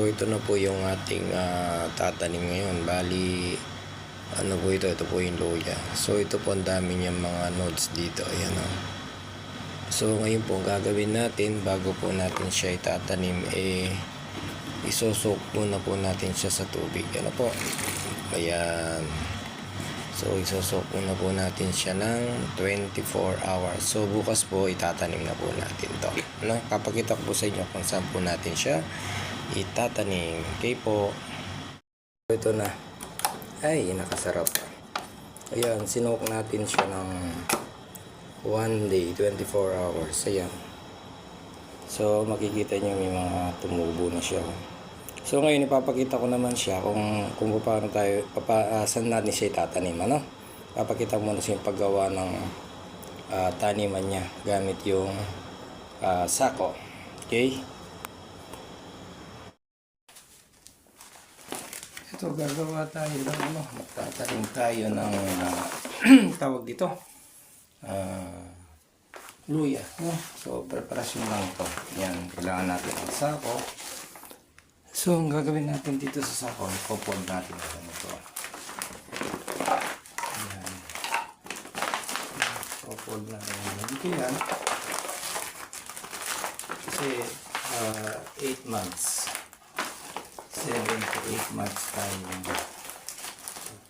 ito na po yung ating tatanim ngayon. Bali, ano po ito? Ito po yung luya. So, ito po ang dami niyang mga nodes dito. Ayan o. So, ngayon po, gagawin natin, bago po natin siya itatanim, isosok muna po natin siya sa tubig. Ano po? Ayan. So, isosok muna po natin siya ng 24 hours. So, bukas po, itatanim na po natin to. Ano? Papakita ko po sa inyo kung saan po natin siya itatanim. Okay po. Ito na. Ay, nakasarap. Ayan, sinok natin siya ng 1 day, 24 hours. Ayan. So, makikita nyo may mga tumubo na siya. So, ngayon ipapakita ko naman siya kung paano tayo, saan natin siya itatanim. Ano? Papakita ko muna siya yung paggawa ng taniman niya gamit yung sako. Okay? Ito, gagawa tayo ng ano, magtatanim tayo ng tawag dito luya, no? So, preparasyon lang ito. Yan, kailangan natin ang sako. So, ang gagawin natin dito sa sako, ipopod natin ito. Yan. Ipopod natin dito yan. Kasi, 8 months. 7 to 8 months tayo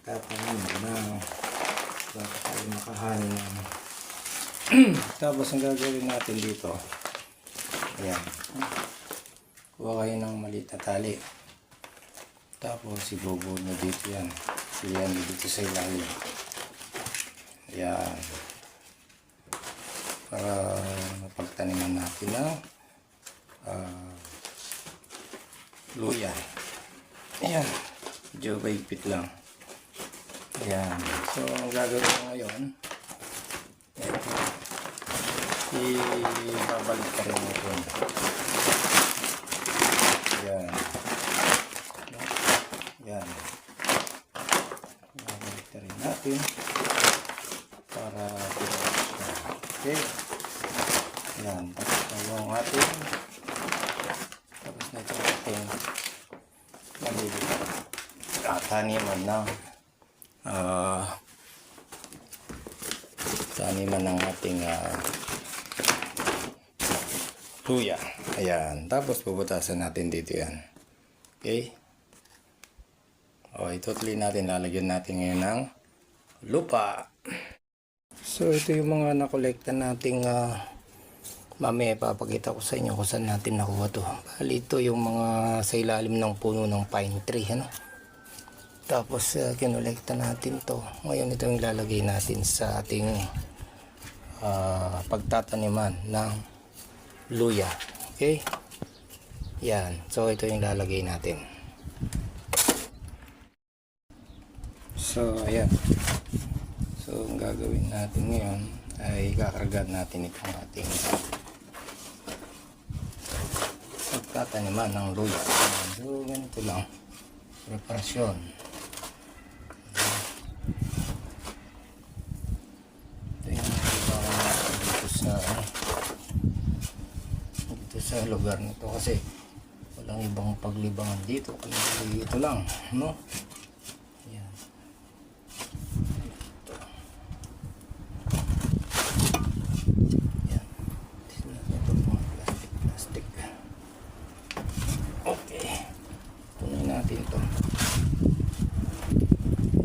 tatanim na baka tayo makahanin ng tapos ang gagawin natin dito, ayan, kuha kayo ng maliit na tali, tapos ibubuo nyo dito yan, siyan dito sa ilalim, ayan, para mapagtaniman natin ng luya. Ayan, medyo baigpit lang. Ayan, so ang gagawin ko ngayon, ibabalik ka rin natin. Ayan. Ayan. Ibabalik ka rin natin para okay. Ayan, tapos na yung ating taniman ng ating luya. Ayan, tapos puputasan natin dito yan. Okay, o itutuli natin, lalagyan natin ngayon ng lupa. So ito yung mga nakolekta nating mamaya papakita ko sa inyo kung saan natin nakuha to. Bali ito yung mga sa ilalim ng puno ng pine tree, ano? Tapos kinolekta natin to. Ngayon ito yung ilalagay natin sa ating pagtataniman ng luya. Okay? Yan. So ito yung ilalagay natin. So ayan. So ang gagawin natin ngayon ay kakargahan natin itong ating pagtataniman ng luya. So ganito lang. Preparasyon. Sa lugar nito kasi walang ibang paglibangan dito, kundi ito lang, no? Ayan. Ito. Ayan. Ito mga plastic. Okay. Tuloy natin ito.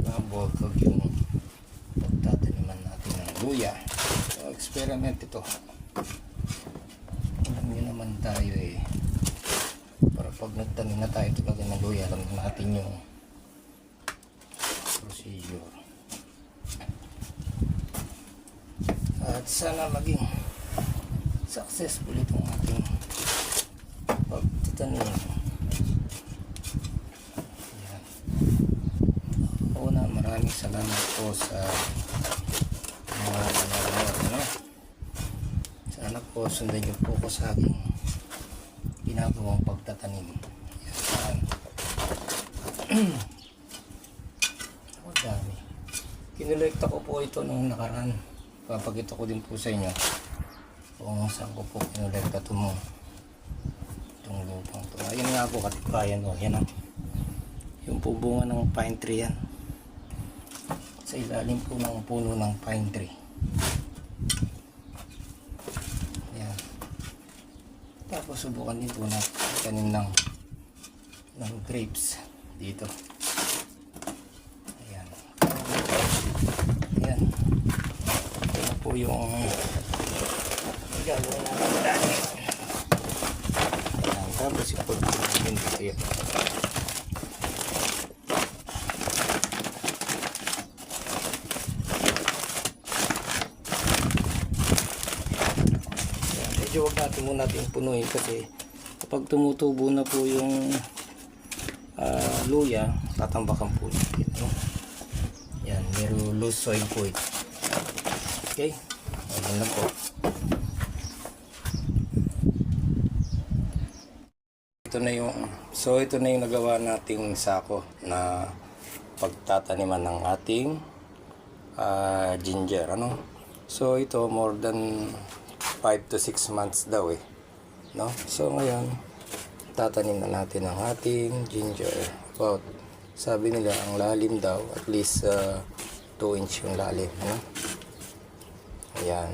Mabogag yung pagtataniman natin ng luya. So, experiment ito. Naman tayo para pag nagtanim na tayo talaga ng luya, alam natin yung procedure at sana maging successful itong ating pagtatanim. Ayan. Una, maraming salamat po sa mga nanonood, no? Sana po sundan niyo po ko sa aking ginagawang pagtatanim. Yan. Ang dami. Kinolekta ko po ito nung nakaraan. Papakita ko din po sa inyo kung saan ko po kinolekta itong itong lupang to. Ayun nga po katibayan o. Yan o. Yung po bunga ng pine tree yan. Sa ilalim po ng puno ng pine tree. Yan. Tapos subukan din po natin tanim ng grapes dito. Ayan. Ayan. Ito po yung gagawin natin dati. Ayan. Tapos ipagpapagin dito yun. Medyo wag natin muna natin punuin kasi kapag tumutubo na po yung luya, tatambakan po ito. Yan, meron loose soil po ito. Okay, ayan lang po. Ito na yung nagawa nating sako na pagtataniman ng ating ginger, ano? So ito more than 5 to 6 months daw eh, no? So ngayon tatanim na natin ang ating ginger. About, sabi nila ang lalim daw at least 2 inch yung lalim, no? Ayan.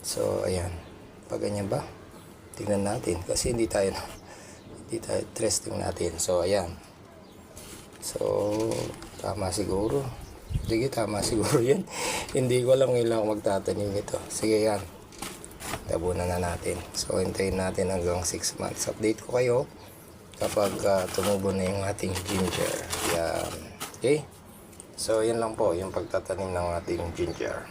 So ayan, pag ganyan ba, tingnan natin kasi hindi tayo testing natin. So ayan, so tama siguro. Sige, tama siguro yan. Hindi ko alam ngayon ako magtatanim ito. Sige yan, tabunan na natin. So hintayin natin hanggang 6 months. Update ko kayo kapag tumubo na yung ating ginger. Yan. Okay, so yan lang po yung pagtatanim ng ating ginger.